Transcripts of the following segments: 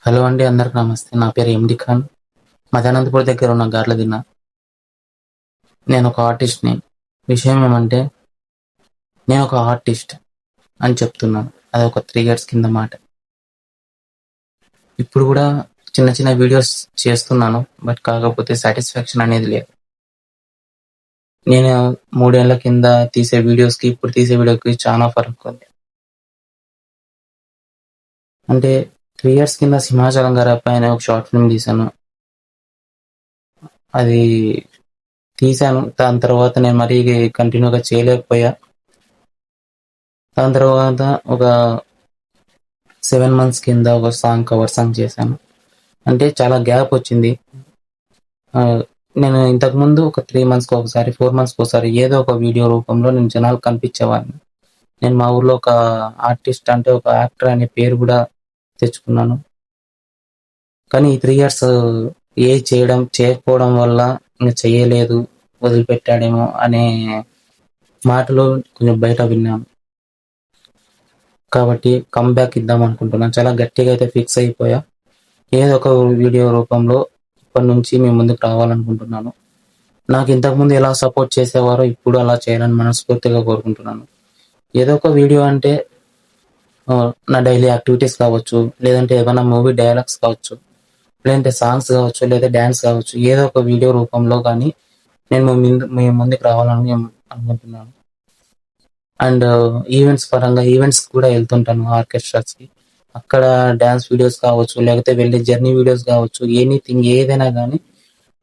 Hello అండి, అందరికి నమస్తే. నా పేరు ఎండి ఖాన్. మధ్యానంతపూర్ దగ్గర ఉన్న గార్లదిన్న. నేను ఒక ఆర్టిస్ట్ని. విషయం ఏమంటే, నేను ఒక ఆర్టిస్ట్ అని చెప్తున్నాను. అది ఒక 3 ఇయర్స్ కింద మాట. ఇప్పుడు కూడా చిన్న చిన్న వీడియోస్ చేస్తున్నాను. బట్ కాకపోతే సాటిస్ఫాక్షన్ అనేది లేదు. నేను 3 ఏళ్ల కింద తీసే వీడియోస్కి, ఇప్పుడు తీసే వీడియోకి చాలా ఫరక్ ఉంది. అంటే 3 ఇయర్స్ కింద సింహాచలం గరప్ప అనే ఒక షార్ట్ ఫిల్మ్ తీశాను. అది తీశాను. దాని తర్వాత నేను మరీ కంటిన్యూగా చేయలేకపోయా. దాని తర్వాత ఒక 7 మంత్స్ కింద ఒక కవర్ సాంగ్ చేశాను. అంటే చాలా గ్యాప్ వచ్చింది. నేను ఇంతకుముందు ఒక 3 మంత్స్‌కి ఒకసారి, 4 మంత్స్‌కి ఒకసారి ఏదో ఒక వీడియో రూపంలో నేను జనాలకు కనిపించేవాడిని. నేను మా ఊర్లో ఒక ఆర్టిస్ట్, అంటే ఒక యాక్టర్ అనే పేరు కూడా తెచ్చుకున్నాను. కానీ ఈ 3 ఇయర్స్ చేయకపోవడం వల్ల ఇంక చేయలేదు, వదిలిపెట్టాడేమో అనే మాటలు కొంచెం బయట విన్నాను. కాబట్టి కమ్‌బ్యాక్ ఇద్దాం అనుకుంటున్నాను. చాలా గట్టిగా అయితే ఫిక్స్ అయిపోయా. ఏదో ఒక వీడియో రూపంలో ఇప్పటి నుంచి మీ ముందుకు రావాలనుకుంటున్నాను. నాకు ఇంతకుముందు ఎలా సపోర్ట్ చేసేవారో ఇప్పుడు అలా చేయాలని మనస్ఫూర్తిగా కోరుకుంటున్నాను. ఏదో ఒక వీడియో అంటే నా డైలీ యాక్టివిటీస్ కావచ్చు, లేదంటే ఏదైనా మూవీ డైలాగ్స్ కావచ్చు, లేదంటే సాంగ్స్ కావచ్చు, లేదా డాన్స్ కావచ్చు, ఏదో ఒక వీడియో రూపంలో కానీ నేను మీ ముందుకు రావాలని అనుకుంటున్నాను. అండ్ ఈవెంట్స్ కూడా వెళ్తుంటాను ఆర్కెస్ట్రాస్‌కి. అక్కడ డాన్స్ వీడియోస్ కావచ్చు, లేకపోతే వెళ్ళే జర్నీ వీడియోస్ కావచ్చు, ఎనీథింగ్ ఏదైనా గానీ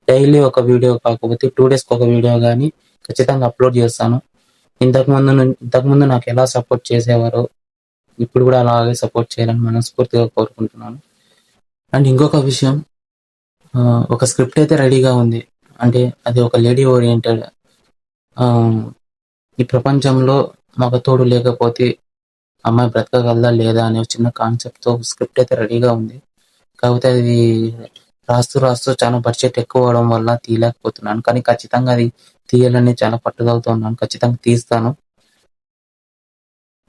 డైలీ ఒక వీడియో కాకపోతే 2 డేస్‌కి ఒక వీడియో గానీ ఖచ్చితంగా అప్‌లోడ్ చేస్తాను. ఇంతకుముందు నాకు ఎలా సపోర్ట్ చేసేవారో ఇప్పుడు కూడా అలాగే సపోర్ట్ చేయాలని మనస్ఫూర్తిగా కోరుకుంటున్నాను. అండ్ ఇంకొక విషయం, ఒక స్క్రిప్ట్ అయితే రెడీగా ఉంది. అంటే అది ఒక లేడీ ఓరియెంటెడ్, ఈ ప్రపంచంలో మగతోడు లేకపోతే అమ్మాయి బ్రతకగలదా లేదా అనే ఒక చిన్న కాన్సెప్ట్‌తో స్క్రిప్ట్ అయితే రెడీగా ఉంది. కాకపోతే అది రాస్తూ చాలా బడ్జెట్ ఎక్కువ అవ్వడం వల్ల తీయలేకపోతున్నాను. కానీ ఖచ్చితంగా అది తీయాలని చాలా పట్టుదలతో ఉన్నాను. ఖచ్చితంగా తీస్తాను.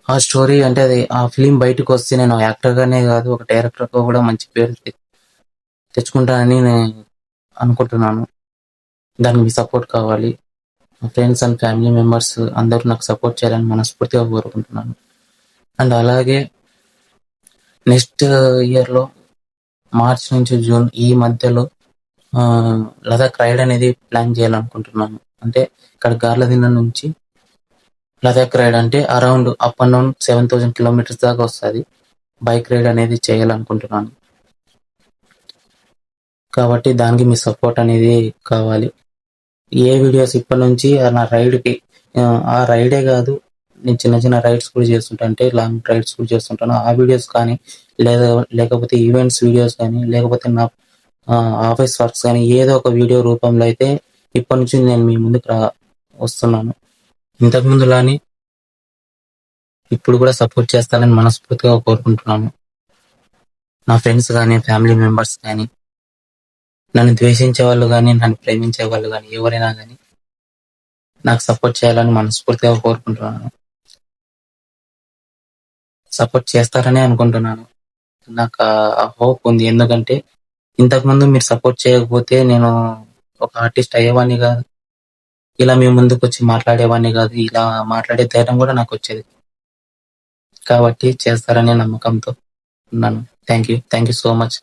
ఆ స్టోరీ అంటే ఆ ఫిల్మ్ బయటకొస్తే నేను యాక్టర్‌గానే కాదు, ఒక డైరెక్టర్‌గా కూడా మంచి పేరు తెచ్చుకుంటానని నేను అనుకుంటున్నాను. దానికి మీ సపోర్ట్ కావాలి. మా ఫ్రెండ్స్ అండ్ ఫ్యామిలీ మెంబర్స్ అందరూ నాకు సపోర్ట్ చేయాలని మనస్ఫూర్తిగా కోరుకుంటున్నాను. అండ్ అలాగే నెక్స్ట్ ఇయర్‌లో మార్చ్ నుంచి జూన్ ఈ మధ్యలో లదాఖ్ రైడ్ అనేది ప్లాన్ చేయాలనుకుంటున్నాను. అంటే ఇక్కడ గార్లదిన్న నుంచి లదాఖ్ రైడ్ అంటే around up and down 7000 kilometres దాకా వస్తది. బైక్ రైడ్ అనేది చేయాలనుకుంటున్నాను. కాబట్టి దానికి మీ సపోర్ట్ అనేది కావాలి. ఏ వీడియోస్ ఇప్పటి నుంచి నా రైడ్‌కి, ఆ రైడే కాదు, నేను చిన్న చిన్న రైడ్స్ కూడా చేస్తుంటాను. అంటే లాంగ్ రైడ్స్ కూడా చేస్తుంటాను. ఆ వీడియోస్ కానీ, లేదా లేకపోతే ఈవెంట్స్ వీడియోస్ కానీ, లేకపోతే నా ఆఫీస్ వర్క్స్ కానీ ఏదో ఒక వీడియో రూపంలో అయితే ఇప్పటి నుంచి నేను మీ ముందుకు వస్తున్నాను. ఇంతకుముందులానే ఇప్పుడు కూడా సపోర్ట్ చేస్తారని మనస్ఫూర్తిగా కోరుకుంటున్నాను. నా ఫ్రెండ్స్ కానీ, ఫ్యామిలీ మెంబర్స్ కానీ, నన్ను ద్వేషించే వాళ్ళు కానీ, నన్ను ప్రేమించే వాళ్ళు కానీ, ఎవరైనా కానీ నాకు సపోర్ట్ చేయాలని మనస్ఫూర్తిగా కోరుకుంటున్నాను. సపోర్ట్ చేస్తారనే అనుకుంటున్నాను. నాకు ఆ హోప్ ఉంది. ఎందుకంటే ఇంతకుముందు మీరు సపోర్ట్ చేయకపోతే నేను ఒక ఆర్టిస్ట్ అయ్యేవాడిని కాదు. ఇలా మీ ముందుకొచ్చి మాట్లాడేవాడిని కాదు. ఇలా మాట్లాడే ధైర్యం కూడా నాకొచ్చేది. కాబట్టి చేస్తారనే నమ్మకంతో ఉన్నాను. Thank you so much.